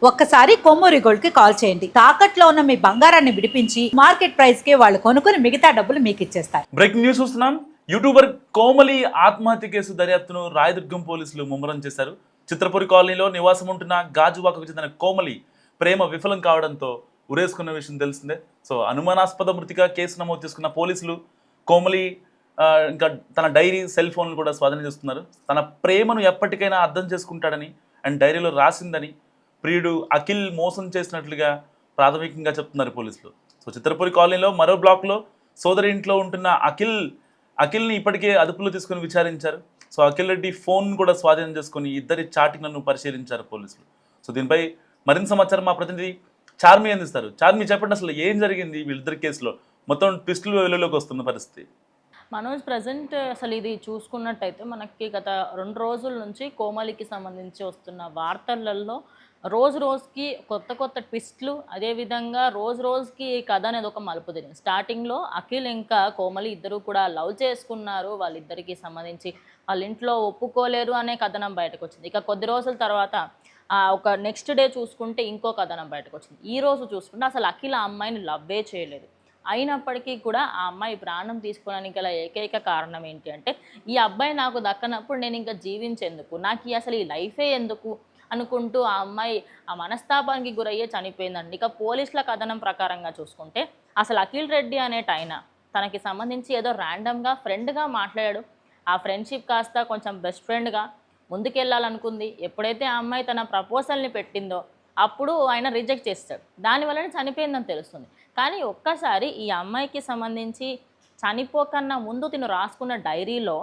ఒక్కసారి కొమ్మూరి గోల్డ్ కి కాల్ చేయండి. తాకట్లో ఉన్న మీ బంగారాన్ని విడిపించి మార్కెట్ ప్రైస్ కి వాళ్ళు కొనుక్కుని మిగతా డబ్బులు మీకు ఇచ్చేస్తారు. బ్రేకింగ్ న్యూస్ చూస్తున్నాం. యూట్యూబర్ కోమలి ఆత్మహత్య కేసు దర్యాప్తును రాయదుర్గం పోలీసులు ముమ్మరం చేశారు. చిత్రపురి కాలనీలో నివాసం ఉంటున్న గాజువాకకు చెందిన కోమలి ప్రేమ విఫలం కావడంతో ఉరేసుకున్న విషయం తెలిసిందే. సో అనుమానాస్పద మృతిగా కేసు నమోదు చేసుకున్న పోలీసులు కోమలి ఇంకా తన డైరీ, సెల్ ఫోన్లు కూడా స్వాధీనం చేస్తున్నారు. తన ప్రేమను ఎప్పటికైనా అర్థం చేసుకుంటాడని అండ్ డైరీలో రాసిందని ప్రియుడు అఖిల్ మోసం చేసినట్లుగా ప్రాథమికంగా చెప్తున్నారు పోలీసులు. సో చిత్రపురి కాలనీలో మరో బ్లాక్లో సోదరి ఇంట్లో ఉంటున్న అఖిల్ని ఇప్పటికే అదుపులో తీసుకుని విచారించారు. సో అఖిల్ రెడ్డి ఫోన్ కూడా స్వాధీనం చేసుకుని ఇద్దరి చాటింగ్లను పరిశీలించారు పోలీసులు. సో దీనిపై మరింత సమాచారం మా ప్రతినిధి చార్మి అందిస్తారు. చార్మి, చెప్పండి, అసలు ఏం జరిగింది వీళ్ళిద్దరి కేసులో? మొత్తం ట్విస్టులు వెలుగులోకి వస్తున్న పరిస్థితి. మనోజ్, ప్రజెంట్ అసలు ఇది చూసుకున్నట్టయితే మనకి గత 2 రోజుల నుంచి కోమలికి సంబంధించి వస్తున్న వార్తలలో రోజు రోజుకి కొత్త ట్విస్ట్లు, అదేవిధంగా రోజుకి ఈ కథ అనేది ఒక మలుపు తిరిగింది. స్టార్టింగ్లో అఖిల్ ఇంకా కోమలి ఇద్దరు కూడా లవ్ చేసుకున్నారు, వాళ్ళిద్దరికి సంబంధించి వాళ్ళ ఇంట్లో ఒప్పుకోలేరు అనే కథనం బయటకు వచ్చింది. ఇక కొద్ది రోజుల తర్వాత ఒక నెక్స్ట్ డే చూసుకుంటే ఇంకో కథనం బయటకు వచ్చింది. ఈ రోజు చూసుకుంటే అసలు అఖిల్ ఆ అమ్మాయిని లవ్వే చేయలేదు. అయినప్పటికీ కూడా ఆ అమ్మాయి ప్రాణం తీసుకోవడానికి గల ఏకైక కారణం ఏంటి అంటే, ఈ అబ్బాయి నాకు దక్కనప్పుడు నేను ఇంకా జీవించేందుకు, నాకు అసలు ఈ లైఫే ఎందుకు అనుకుంటూ ఆ అమ్మాయి ఆ మనస్తాపానికి గురయ్యే చనిపోయిందండి. ఇక పోలీసుల కథనం ప్రకారంగా చూసుకుంటే అసలు అఖిల్ రెడ్డి అనేటైన తనకి సంబంధించి ఏదో ర్యాండమ్గా ఫ్రెండ్గా మాట్లాడాడు. ఆ ఫ్రెండ్షిప్ కాస్త కొంచెం బెస్ట్ ఫ్రెండ్గా ముందుకెళ్ళాలనుకుంది. ఎప్పుడైతే ఆ అమ్మాయి తన ప్రపోజల్ని పెట్టిందో అప్పుడు ఆయన రిజెక్ట్ చేస్తాడు. దానివల్లనే చనిపోయిందని తెలుస్తుంది. కానీ ఒక్కసారి ఈ అమ్మాయికి సంబంధించి చనిపోకన్నా ముందు తిను రాసుకున్న డైరీలో,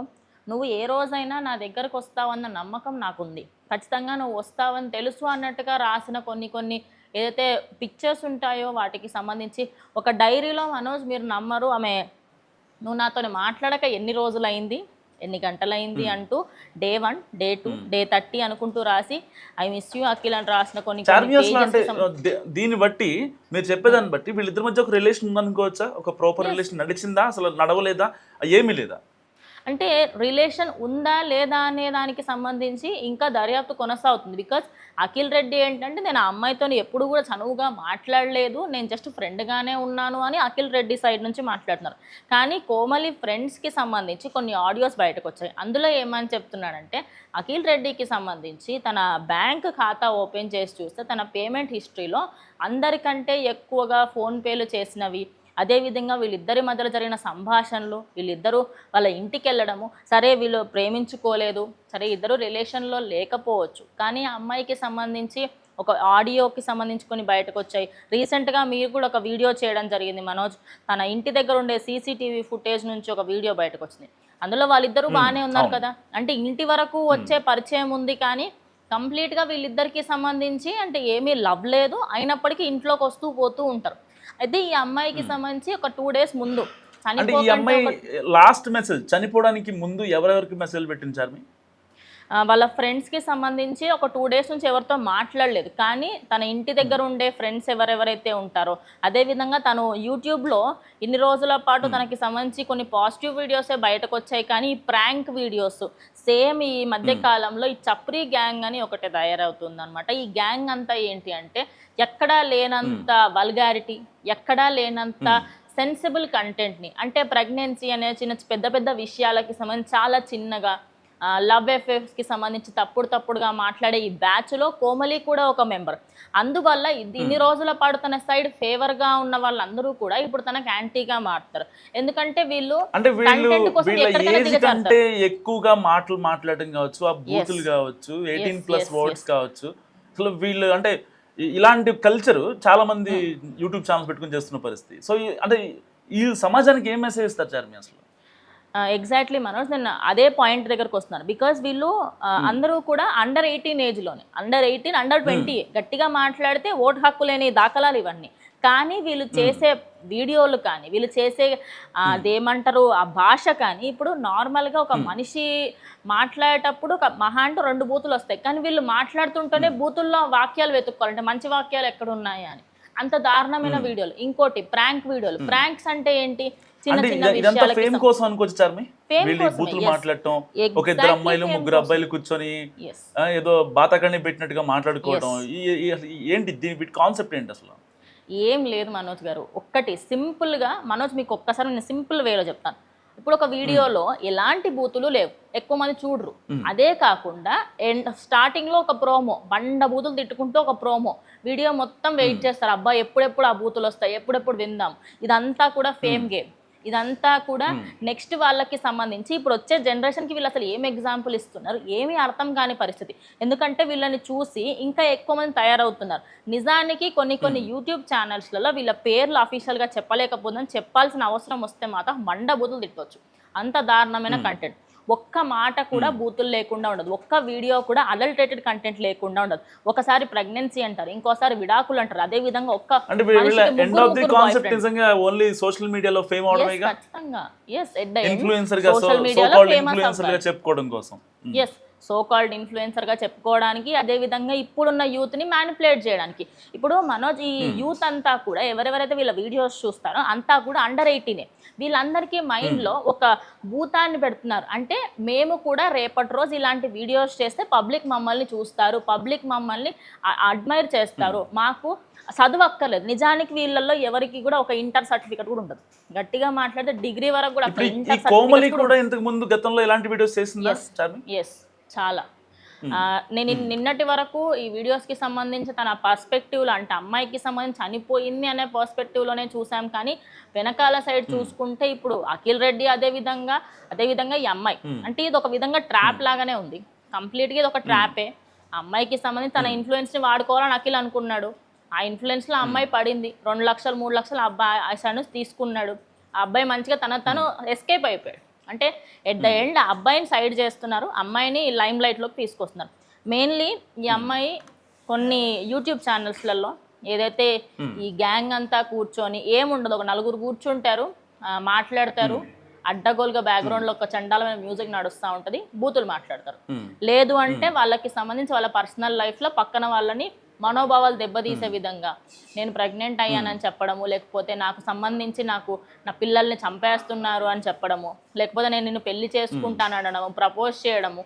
నువ్వు ఏ రోజైనా నా దగ్గరకు వస్తావన్న నమ్మకం నాకుంది, ఖచ్చితంగా నువ్వు వస్తావని తెలుసు అన్నట్టుగా రాసిన కొన్ని ఏదైతే పిక్చర్స్ ఉంటాయో వాటికి సంబంధించి ఒక డైరీలో, మనోజ్ మీరు నమ్మరు, ఆమె నువ్వు నాతో మాట్లాడక ఎన్ని రోజులైంది, ఎన్ని గంటలైంది అంటూ డే 1, డే 2, డే 30 అనుకుంటూ రాసి ఐ మిస్ యూ అఖిల్ అని రాసిన కొన్ని. దీన్ని బట్టి మీరు చెప్పేదాన్ని బట్టి వీళ్ళిద్దరి మధ్య ఒక రిలేషన్ ఉందనుకోవచ్చా? ఒక ప్రాపర్ రిలేషన్ నడిచిందా, అసలు నడవలేదా, ఏమీ లేదా? అంటే రిలేషన్ ఉందా లేదా అనే దానికి సంబంధించి ఇంకా దర్యాప్తు కొనసాగుతుంది. బికాజ్ అఖిల్ రెడ్డి ఏంటంటే, నేను ఆ అమ్మాయితో ఎప్పుడు కూడా చనువుగా మాట్లాడలేదు, నేను జస్ట్ ఫ్రెండ్గానే ఉన్నాను అని అఖిల్ రెడ్డి సైడ్ నుంచి మాట్లాడుతున్నారు. కానీ కోమలి ఫ్రెండ్స్కి సంబంధించి కొన్ని ఆడియోస్ బయటకు వచ్చాయి. అందులో ఏమని చెప్తున్నాడంటే, అఖిల్ రెడ్డికి సంబంధించి తన బ్యాంక్ ఖాతా ఓపెన్ చేసి చూస్తే తన పేమెంట్ హిస్టరీలో అందరికంటే ఎక్కువగా ఫోన్పేలు చేసినవి, అదేవిధంగా వీళ్ళిద్దరి మధ్యలో జరిగిన సంభాషణలు, వీళ్ళిద్దరూ వాళ్ళ ఇంటికి వెళ్ళడము, సరే వీళ్ళు ప్రేమించుకోలేదు, సరే ఇద్దరు రిలేషన్లో లేకపోవచ్చు, కానీ ఆ అమ్మాయికి సంబంధించి ఒక ఆడియోకి సంబంధించి కొన్ని బయటకు వచ్చాయి. రీసెంట్గా మీరు కూడా ఒక వీడియో చేయడం జరిగింది మనోజ్, తన ఇంటి దగ్గర ఉండే సీసీటీవీ ఫుటేజ్ నుంచి ఒక వీడియో బయటకు వచ్చింది. అందులో వాళ్ళిద్దరూ బాగానే ఉన్నారు కదా, అంటే ఇంటి వరకు వచ్చే పరిచయం ఉంది, కానీ కంప్లీట్గా వీళ్ళిద్దరికి సంబంధించి అంటే ఏమీ లవ్ లేదు, అయినప్పటికీ ఇంట్లోకి వస్తూ పోతూ ఉంటారు. అయితే ఈ అమ్మాయికి సంబంధించి ఒక 2 days ముందు లాస్ట్ మెసేజ్ చనిపోవడానికి ముందు ఎవరెవరికి మెసేజ్ పెట్టించారు? వాళ్ళ ఫ్రెండ్స్కి సంబంధించి ఒక 2 days నుంచి ఎవరితో మాట్లాడలేదు, కానీ తన ఇంటి దగ్గర ఉండే ఫ్రెండ్స్ ఎవరెవరైతే ఉంటారో, అదేవిధంగా తను యూట్యూబ్లో ఇన్ని రోజుల పాటు తనకి సంబంధించి కొన్ని పాజిటివ్ వీడియోసే బయటకు వచ్చాయి, కానీ ఈ ప్రాంక్ వీడియోస్ సేమ్ ఈ మధ్య కాలంలో ఈ చప్రీ గ్యాంగ్ అని ఒకటి తయారవుతుంది అనమాట. ఈ గ్యాంగ్ అంతా ఏంటి అంటే, ఎక్కడా లేనంత వల్గారిటీ, ఎక్కడా లేనంత సెన్సిబుల్ కంటెంట్ని, అంటే ప్రెగ్నెన్సీ అనే పెద్ద విషయాలకి సంబంధించి చాలా చిన్నగా, లవ్ అఫేర్స్కి సంబంధించి తప్పుడుగా మాట్లాడే ఈ బ్యాచ్లో కోమలి కూడా ఒక మెంబర్. అందువల్ల ఇన్ని రోజుల పాటు తన సైడ్ ఫేవర్గా ఉన్న వాళ్ళందరూ కూడా ఇప్పుడు తనకు యాంటీగా మారుతారు. ఎందుకంటే వీళ్ళు ఎక్కువగా మాట్లాడడం కావచ్చు, ఆ బూతులు కావచ్చు, 18+ వర్డ్స్ కావచ్చు, అసలు వీళ్ళు అంటే ఇలాంటి కల్చర్ చాలా మంది యూట్యూబ్ ఛానల్స్ పెట్టుకుని చేస్తున్న పరిస్థితి. సో అంటే ఈ సమాజానికి ఏం మెసేజ్ ఇస్తారు చార్మి అసలు? ఎగ్జాక్ట్లీ మనోజ్, నేను అదే పాయింట్ దగ్గరకు వస్తున్నాను. బికాజ్ వీళ్ళు అందరూ కూడా అండర్ 18 ఏజ్లోనే, అండర్ 18, అండర్ 20 గట్టిగా మాట్లాడితే ఓటు హక్కు లేని దాఖలాలు ఇవన్నీ. కానీ వీళ్ళు చేసే వీడియోలు కానీ, వీళ్ళు చేసే అదేమంటారు ఆ భాష కానీ, ఇప్పుడు నార్మల్గా ఒక మనిషి మాట్లాడేటప్పుడు ఒక మహా అంటూ 2 బూతులు వస్తాయి, కానీ వీళ్ళు మాట్లాడుతుంటేనే బూతుల్లో వాక్యాలు వెతుక్కోవాలంటే మంచి వాక్యాలు ఎక్కడ ఉన్నాయి అని, అంత దారుణమైన వీడియోలు. ఇంకోటి ప్రాంక్ వీడియోలు. ప్రాంక్స్ అంటే ఏంటి, చిన్న అంటే చిన్న ఇదంతా విషయాలకి ఫేమ్ కోసం అనుకోవచ్చు చార్మి, Fame వీళ్ళు కోసమే, బూతులు yes. మాట్లాడటం, ఒక ఇద్దరు Exactly అమ్మాయిలు fame ముగ్గురు కోసం. అబ్బాయిలు కూర్చొని Yes. ఏదో బాతాకర్ణి పెట్టినట్టుగా మాట్లాడుకోవడం, ఏంటి దీని వీటి కాన్సెప్ట్ ఏంటి అసలు? ఏం లేదు మనోజ్ గారు, ఒక్కటి సింపుల్గా మనోజ్ మీకు ఒక్కసారి నేను సింపుల్ వేలో చెప్తాను. ఇప్పుడు ఒక వీడియోలో ఎలాంటి బూతులు లేవు, ఎక్కువ మంది చూడరు. అదే కాకుండా స్టార్టింగ్లో ఒక ప్రోమో, బండ బూతులు తిట్టుకుంటూ ఒక ప్రోమో, వీడియో మొత్తం వెయిట్ చేస్తారు, అబ్బా ఎప్పుడెప్పుడు ఆ బూతులు వస్తాయి, ఎప్పుడెప్పుడు విందాం. ఇదంతా కూడా ఫేమ్ గేమ్. ఇదంతా కూడా నెక్స్ట్ వాళ్ళకి సంబంధించి ఇప్పుడు వచ్చే జనరేషన్కి వీళ్ళు అసలు ఏం ఎగ్జాంపుల్ ఇస్తున్నారు, ఏమీ అర్థం కాని పరిస్థితి. ఎందుకంటే వీళ్ళని చూసి ఇంకా ఎక్కువ మంది తయారవుతున్నారు. నిజానికి కొన్ని యూట్యూబ్ ఛానల్స్లలో వీళ్ళ పేర్లు అఫీషియల్గా చెప్పలేకపోతుందని చెప్పాల్సిన అవసరం వస్తే మాత్రం మండ బూతులు తిట్టవచ్చు. అంత దారుణమైన కంటెంట్. ఒక్క మాట కూడా బూతులు లేకుండా ఉండదు, ఒక్క వీడియో కూడా అడల్టరేటెడ్ కంటెంట్ లేకుండా ఉండదు. ఒకసారి ప్రెగ్నెన్సీ అంటారు, ఇంకోసారి విడాకులు అంటారు. అదే విధంగా ఒక్క అంటే వీళ్ళ ఎండ్ ఆఫ్ ది కాన్సెప్ట్ నిజంగా ఓన్లీ సోషల్ మీడియాలో ఫేమ్ అవడమేగా, ఖచ్చితంగా ఇన్ఫ్లుయెన్సర్ గా, సోషల్ సో మీడియాలో కాల్డ్ ఫేమస్ ఇన్ఫ్లుయెన్సర్ గా చెప్పుకోవడం కోసం. ఎస్, సో కాల్డ్ ఇన్ఫ్లుయెన్సర్గా చెప్పుకోవడానికి, అదేవిధంగా ఇప్పుడున్న యూత్ని మ్యానిపులేట్ చేయడానికి. ఇప్పుడు మనోజ్, ఈ యూత్ అంతా కూడా ఎవరెవరైతే వీళ్ళ వీడియోస్ చూస్తారో అంతా కూడా అండర్ 18. వీళ్ళందరికీ మైండ్లో ఒక భూతాన్ని పెడుతున్నారు. అంటే మేము కూడా రేపటి రోజు ఇలాంటి వీడియోస్ చేస్తే పబ్లిక్ మమ్మల్ని చూస్తారు, పబ్లిక్ మమ్మల్ని అడ్మైర్ చేస్తారు, మాకు చదువు అక్కర్లేదు. నిజానికి వీళ్ళల్లో ఎవరికి కూడా ఒక ఇంటర్ సర్టిఫికేట్ కూడా ఉండదు. గట్టిగా మాట్లాడితే డిగ్రీ వరకు కూడా కోమలి కూడా ఇంతకు ముందు గతంలో ఎలాంటి వీడియోస్ చేసిందా? ఎస్, చాలా. నేను నిన్నటి వరకు ఈ వీడియోస్కి సంబంధించి తన పర్స్పెక్టివ్లో, అంటే అమ్మాయికి సంబంధించి చనిపోయింది అనే పర్స్పెక్టివ్లోనే చూసాం. కానీ వెనకాల సైడ్ చూసుకుంటే ఇప్పుడు అఖిల్ రెడ్డి, అదేవిధంగా ఈ అమ్మాయి, అంటే ఇది ఒక విధంగా ట్రాప్ లాగానే ఉంది. కంప్లీట్గా ఇది ఒక ట్రాపే. అమ్మాయికి సంబంధించి తన ఇన్ఫ్లుయెన్స్ని వాడుకోవాలని అఖిల్ అనుకున్నాడు. ఆ ఇన్ఫ్లుయెన్స్లో అమ్మాయి పడింది, 2 లక్షలు 3 లక్షలు అబ్బాయి తీసుకున్నాడు. ఆ అబ్బాయి మంచిగా తను ఎస్కేప్ అయిపోయాడు. అంటే ఎట్ ద ఎండ్ ఆ అబ్బాయిని సైడ్ చేస్తున్నారు, అమ్మాయిని లైమ్ లైట్లోకి తీసుకొస్తున్నారు. మెయిన్లీ ఈ అమ్మాయి కొన్ని యూట్యూబ్ ఛానల్స్లలో ఏదైతే ఈ గ్యాంగ్ అంతా కూర్చొని ఏముండదు, ఒక 4 కూర్చుంటారు, మాట్లాడతారు, అడ్డగోలుగా బ్యాక్గ్రౌండ్లో ఒక చండాలమైన మ్యూజిక్ నడుస్తూ ఉంటుంది, బూతులు మాట్లాడతారు. లేదు అంటే వాళ్ళకి సంబంధించి వాళ్ళ పర్సనల్ లైఫ్లో పక్కన వాళ్ళని మనోభావాలు దెబ్బతీసే విధంగా, నేను ప్రెగ్నెంట్ అయ్యానని చెప్పడము, లేకపోతే నాకు సంబంధించి నా పిల్లల్ని చంపేస్తున్నారు అని చెప్పడము, లేకపోతే నేను నిన్ను పెళ్లి చేసుకుంటాను అనడము, ప్రపోజ్ చేయడము,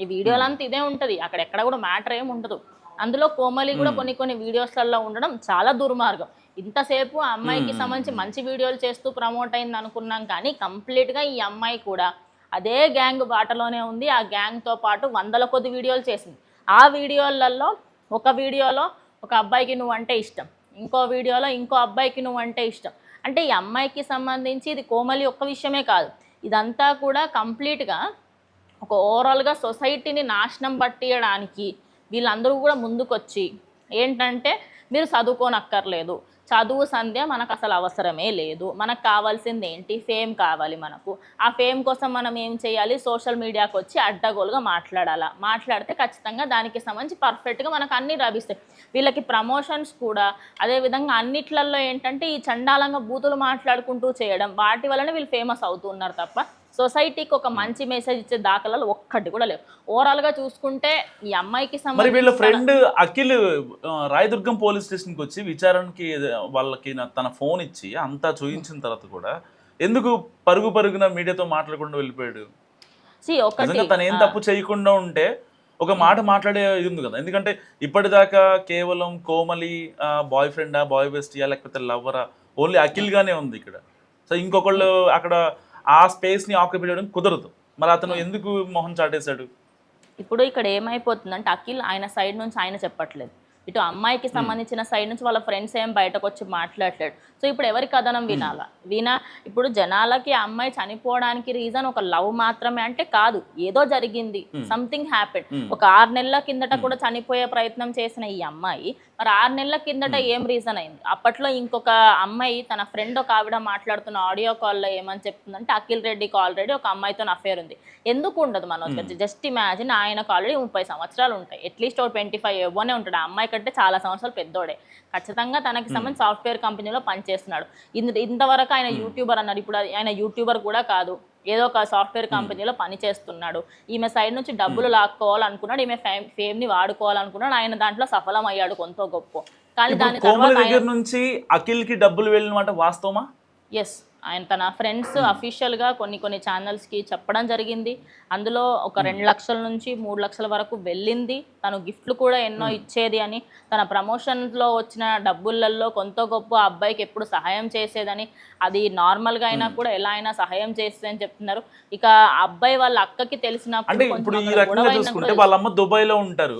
ఈ వీడియోలంతా ఇదే ఉంటుంది. అక్కడ ఎక్కడ కూడా మ్యాటర్ ఏమి ఉండదు. అందులో కోమలి కూడా కొన్ని వీడియోస్లలో ఉండడం చాలా దుర్మార్గం. ఇంతసేపు ఆ అమ్మాయికి సంబంధించి మంచి వీడియోలు చేస్తూ ప్రమోట్ అయింది అనుకున్నాం, కానీ కంప్లీట్గా ఈ అమ్మాయి కూడా అదే గ్యాంగ్ బాటలోనే ఉంది. ఆ గ్యాంగ్తో పాటు 100ల కొద్ది వీడియోలు చేసింది. ఆ వీడియోలలో ఒక వీడియోలో ఒక అబ్బాయికి నువ్వంటే ఇష్టం, ఇంకో వీడియోలో ఇంకో అబ్బాయికి నువ్వంటే ఇష్టం. అంటే ఈ అమ్మాయికి సంబంధించి ఇది కోమలి ఒక్క విషయమే కాదు, ఇదంతా కూడా కంప్లీట్గా ఒక ఓవరాల్గా సొసైటీని నాశనం పట్టియడానికి వీళ్ళందరూ కూడా ముందుకొచ్చి ఏంటంటే మీరు చదువుకోనక్కర్లేదు, చదువు సంధ్య మనకు అసలు అవసరమే లేదు, మనకు కావాల్సింది ఏంటి, ఫేమ్ కావాలి మనకు. ఆ ఫేమ్ కోసం మనం ఏం చేయాలి, సోషల్ మీడియాకి వచ్చి అడ్డగోలుగా మాట్లాడితే ఖచ్చితంగా దానికి సంబంధించి పర్ఫెక్ట్గా మనకు అన్నీ లభిస్తాయి. వీళ్ళకి ప్రమోషన్స్ కూడా అదేవిధంగా అన్నిట్లలో ఏంటంటే ఈ చండాలంగా బూతులు మాట్లాడుకుంటూ చేయడం, వాటి వలన వీళ్ళు ఫేమస్ అవుతున్నారు తప్ప సొసైటీకి ఒక మంచి మెసేజ్ ఇచ్చే దాఖలాలు ఒక్కటి కూడా లేవు. ఓవరాల్గా చూసుకుంటే ఈ అమ్మాయికి సంబంధించి వీళ్ళ ఫ్రెండ్ అఖిల్ రాయదుర్గం పోలీస్ స్టేషన్కి వచ్చి విచారణకి వాళ్ళకి తన ఫోన్ ఇచ్చి అంతా చూపించిన తర్వాత కూడా ఎందుకు పరుగున మీడియాతో మాట్లాడకుండా వెళ్ళిపోయాడు? తను ఏం తప్పు చేయకుండా ఉంటే ఒక మాట మాట్లాడే ఇది ఉంది కదా. ఎందుకంటే ఇప్పటిదాకా కేవలం కోమలి బాయ్ ఫ్రెండా, బాయ్ బెస్టియా, లేకపోతే లవ్వరా, ఓన్లీ అఖిల్ గానే ఉంది ఇక్కడ. సో ఇంకొకళ్ళు అక్కడ ఆ స్పేస్ ని ఆక్యుపై చేయడం కుదరదు. మరి అతను ఎందుకు మొహం చాటేశాడు? ఇప్పుడు ఇక్కడ ఏమైపోతుందంటే అఖిల్ ఆయన సైడ్ నుంచి ఆయన చెప్పట్లేదు, ఇటు అమ్మాయికి సంబంధించిన సైడ్ నుంచి వాళ్ళ ఫ్రెండ్స్ ఏం బయటకు వచ్చి మాట్లాడలేడు. సో ఇప్పుడు ఎవరి కథనం వినా ఇప్పుడు జనాలకి ఆ అమ్మాయి చనిపోవడానికి రీజన్ ఒక లవ్ మాత్రమే అంటే కాదు, ఏదో జరిగింది, సంథింగ్ హ్యాపెన్. ఒక 6 నెలల కిందట కూడా చనిపోయే ప్రయత్నం చేసిన ఈ అమ్మాయి మరి 6 నెలల కిందట ఏం రీజన్ అయింది? అప్పట్లో ఇంకొక అమ్మాయి తన ఫ్రెండ్ ఒక ఆవిడ మాట్లాడుతున్న ఆడియో కాల్లో ఏమని చెప్తుందంటే అఖిల్ రెడ్డికి ఆల్రెడీ ఒక అమ్మాయితో అఫేర్ ఉంది. ఎందుకు ఉండదు మనోజ్? జస్ట్ ఇమాజిన్, ఆయనకు ఆల్రెడీ 30 సంవత్సరాలు ఉంటాయి, అట్లీస్ట్ 25 ఇవ్వనే ఉంటాడు. ఆ అమ్మాయి కంటే చాలా సంవత్సరాలు పెద్దోడే, ఖచ్చితంగా తనకి సంబంధించి సాఫ్ట్వేర్ కంపెనీలో పనిచేస్తున్నాడు. ఇంతవరకు ఆయన యూట్యూబర్ అన్నారు, ఇప్పుడు ఆయన యూట్యూబర్ కూడా కాదు, ఏదో ఒక సాఫ్ట్వేర్ కంపెనీలో పని చేస్తున్నాడు. ఈమె సైడ్ నుంచి డబ్బులు లాక్కోవాలనుకున్నాడు, ఈమె ఫేమ్ని వాడుకోవాలనుకున్నాడు, ఆయన దాంట్లో సఫలం అయ్యాడు కొంత గొప్ప. కానీ దాని తర్వాత నుంచి అఖిల్ కి డబ్బులు వెళ్ళిన మాట వాస్తవమా? ఎస్, ఆయన తన ఫ్రెండ్స్ అఫీషియల్గా కొన్ని ఛానల్స్కి చెప్పడం జరిగింది. అందులో ఒక 2 లక్షల నుంచి 3 లక్షల వరకు వెళ్ళింది. తను గిఫ్ట్లు కూడా ఎన్నో ఇచ్చేది అని, తన ప్రమోషన్లో వచ్చిన డబ్బులలో కొంత గొప్ప అబ్బాయికి ఎప్పుడు సహాయం చేసేదని, అది నార్మల్గా అయినా కూడా ఎలా అయినా సహాయం చేసేదని చెప్తున్నారు. ఇక అబ్బాయి వాళ్ళ అక్కకి అంటే తెలిసినప్పుడు ఇప్పుడు ఈ రకంగా చూసుకుంటే వాళ్ళ అమ్మ దుబాయ్లో ఉంటారు,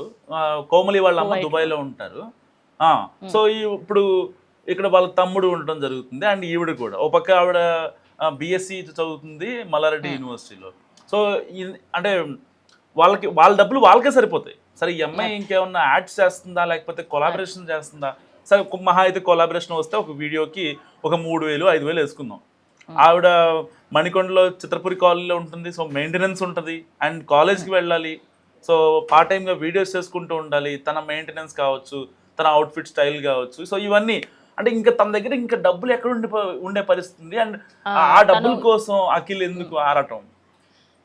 కోమలి వాళ్ళ అమ్మ దుబాయ్లో ఉంటారు. సో ఇప్పుడు ఇక్కడ వాళ్ళ తమ్ముడు ఉండడం జరుగుతుంది అండ్ ఈవిడ కూడా ఓ పక్క ఆవిడ బిఎస్సి చదువుతుంది మల్లారెడ్డి యూనివర్సిటీలో. సో అంటే వాళ్ళ డబ్బులు వాళ్ళకే సరిపోతాయి. సరే ఈ అమ్మాయి ఇంకేమన్నా యాడ్స్ చేస్తుందా లేకపోతే కొలాబరేషన్ చేస్తుందా? సరే మహా అయితే కొలాబరేషన్ వస్తే ఒక వీడియోకి ఒక 3,000 5,000 వేసుకుందాం. ఆవిడ మణికొండలో చిత్రపురి కాలనీలో ఉంటుంది. సో మెయింటెనెన్స్ ఉంటుంది అండ్ కాలేజ్కి వెళ్ళాలి. సో పార్ట్ టైమ్గా వీడియోస్ చేసుకుంటూ ఉండాలి. తన మెయింటెనెన్స్ కావచ్చు, తన అవుట్ఫిట్ స్టైల్ కావచ్చు. సో ఇవన్నీ అంటే ఇంకా తన దగ్గర ఇంకా డబ్బులు ఎక్కడ ఉండే పరిస్థితి అండ్ ఆ డబ్బుల కోసం అఖిల్ ఎందుకు ఆరాటం?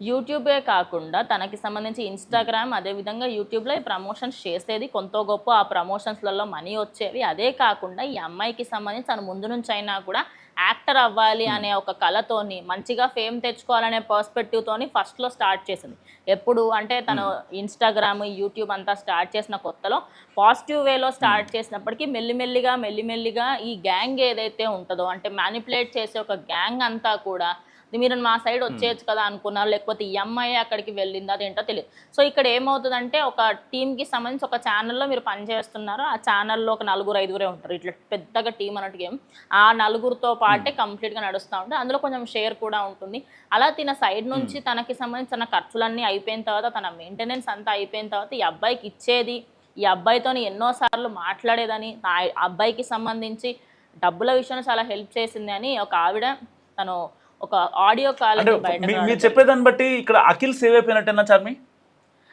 యూట్యూబే కాకుండా తనకి సంబంధించి ఇన్స్టాగ్రామ్, అదేవిధంగా యూట్యూబ్లో ఈ ప్రమోషన్స్ చేసేది, కొంత గొప్ప ఆ ప్రమోషన్స్లలో మనీ వచ్చేవి. అదే కాకుండా ఈ అమ్మాయికి సంబంధించి తను ముందు నుంచి అయినా కూడా యాక్టర్ అవ్వాలి అనే ఒక కళతోని, మంచిగా ఫేమ్ తెచ్చుకోవాలనే పర్స్పెక్టివ్తోని ఫస్ట్లో స్టార్ట్ చేసింది. ఎప్పుడు అంటే తను ఇన్స్టాగ్రామ్, యూట్యూబ్ అంతా స్టార్ట్ చేసిన కొత్తలో పాజిటివ్ వేలో స్టార్ట్ చేసినప్పటికీ మెల్లిమెల్లిగా ఈ గ్యాంగ్ ఏదైతే ఉంటుందో, అంటే మ్యానిపులేట్ చేసే ఒక గ్యాంగ్ అంతా కూడా మీరు మా సైడ్ వచ్చేయచ్చు కదా అనుకున్నారు, లేకపోతే ఈ అమ్మాయి అక్కడికి వెళ్ళింది అదేంటో తెలియదు. సో ఇక్కడ ఏమవుతుందంటే ఒక టీంకి సంబంధించి ఒక ఛానల్లో మీరు పనిచేస్తున్నారు, ఆ ఛానల్లో ఒక 4-5 ఉంటారు, ఇట్లా పెద్దగా టీం అన్నట్టుగా ఏం, ఆ 4తో పాటే కంప్లీట్గా నడుస్తూ ఉంటుంది. అందులో కొంచెం షేర్ కూడా ఉంటుంది. అలా తిన సైడ్ నుంచి తనకి సంబంధించి తన ఖర్చులన్నీ అయిపోయిన తర్వాత, తన మెయింటెనెన్స్ అంతా అయిపోయిన తర్వాత ఈ అబ్బాయికి ఇచ్చేది, ఈ అబ్బాయితో ఎన్నోసార్లు మాట్లాడేదని, ఆ అబ్బాయికి సంబంధించి డబ్బుల విషయంలో చాలా హెల్ప్ చేసింది అని ఒక ఆవిడ తను ఒక ఆడియో కాల్ మీరు చెప్పేదాన్ని బట్టి ఇక్కడ అఖిల్ సేవ్ అయిపోయినట్టేనా చార్మి?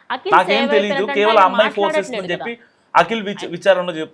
నాకేం తెలియదు, కేవలం అమ్మాయి ఫోర్స్ చేస్తుందని చెప్పి అఖిల్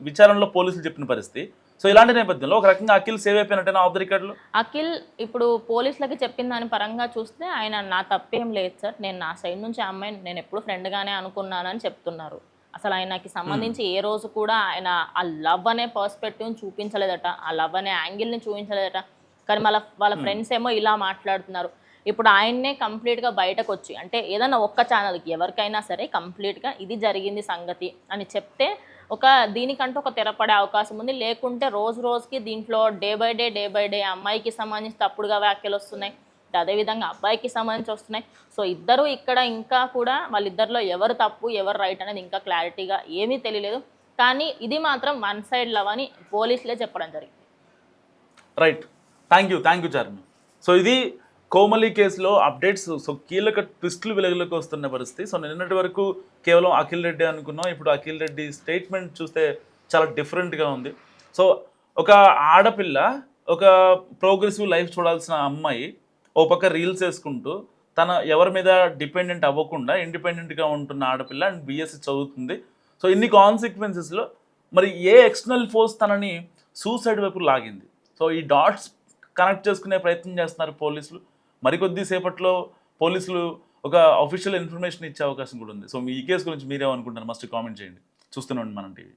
విచారణలో పోలీసులు చెప్పిన పరిస్థితి. సో ఇలాంటి నేపథ్యంలో ఒక రకంగా అఖిల్ సేవ్ అయిపోయినట్టేనా ఆఫ్ ది రికార్డులో? అఖిల్ ఇప్పుడు పోలీసులకి చెప్పిన దాని పరంగా చూస్తే ఆయన నా తప్పేం లేదు సార్, నేను నా సైడ్ నుంచి ఆ అమ్మాయిని నేను ఎప్పుడు ఫ్రెండ్గానే అనుకున్నానని చెప్తున్నారు. అసలు ఆయనకి సంబంధించి ఏ రోజు కూడా ఆయన ఆ లవ్ అనే పర్స్పెక్టివ్ని చూపించలేదట, ఆ లవ్ అనే యాంగిల్ని చూపించలేదట. కానీ వాళ్ళ ఫ్రెండ్స్ ఏమో ఇలా మాట్లాడుతున్నారు. ఇప్పుడు ఆయన్నే కంప్లీట్గా బయటకు వచ్చి, అంటే ఏదైనా ఒక్క ఛానల్కి ఎవరికైనా సరే కంప్లీట్గా ఇది జరిగింది సంగతి అని చెప్తే ఒక దీనికంటూ ఒక తెరపడే అవకాశం ఉంది. లేకుంటే రోజుకి దీంట్లో డే బై డే అమ్మాయికి సంబంధించి తప్పుడుగా వ్యాఖ్యలు వస్తున్నాయి, అదేవిధంగా అబ్బాయికి సంబంధించి వస్తున్నాయి. సో ఇద్దరు ఇక్కడ ఇంకా కూడా వాళ్ళిద్దరిలో ఎవరు తప్పు ఎవరు రైట్ అనేది ఇంకా క్లారిటీగా ఏమీ తెలియలేదు. కానీ ఇది మాత్రం వన్ సైడ్ లవ్ అని పోలీసులే చెప్పడం జరిగింది. Right, thank you Charmi. So ఇది కోమలి కేసులో అప్డేట్స్. సో కీలక ట్విస్టులు వెలుగులోకి వస్తున్న పరిస్థితి. సో నిన్నటి వరకు కేవలం అఖిల్ రెడ్డి అనుకున్నాం, ఇప్పుడు అఖిల్ రెడ్డి స్టేట్మెంట్ చూస్తే చాలా డిఫరెంట్గా ఉంది. సో ఒక ఆడపిల్ల, ఒక ప్రోగ్రెసివ్ లైఫ్ చూడాల్సిన అమ్మాయి ఓ పక్క రీల్స్ వేసుకుంటూ తన ఎవరి మీద డిపెండెంట్ అవ్వకుండా ఇండిపెండెంట్గా ఉంటున్న ఆడపిల్ల అండ్ బిఎస్సి చదువుతుంది. సో ఇన్ని కాన్సిక్వెన్సెస్లో మరి ఏ ఎక్స్టర్నల్ ఫోర్స్ తనని సూసైడ్ వైపు లాగింది? సో ఈ డాట్స్ కనెక్ట్ చేసుకునే ప్రయత్నం చేస్తున్నారు పోలీసులు. మరికొద్ది సేపట్లో పోలీసులు ఒక అఫీషియల్ ఇన్ఫర్మేషన్ ఇచ్చే అవకాశం కూడా ఉంది. సో మీ ఈ కేసు గురించి మీరేమనుకుంటారు? మస్ట్ కామెంట్ చేయండి. చూస్తూనే ఉండండి మనం టీవీ.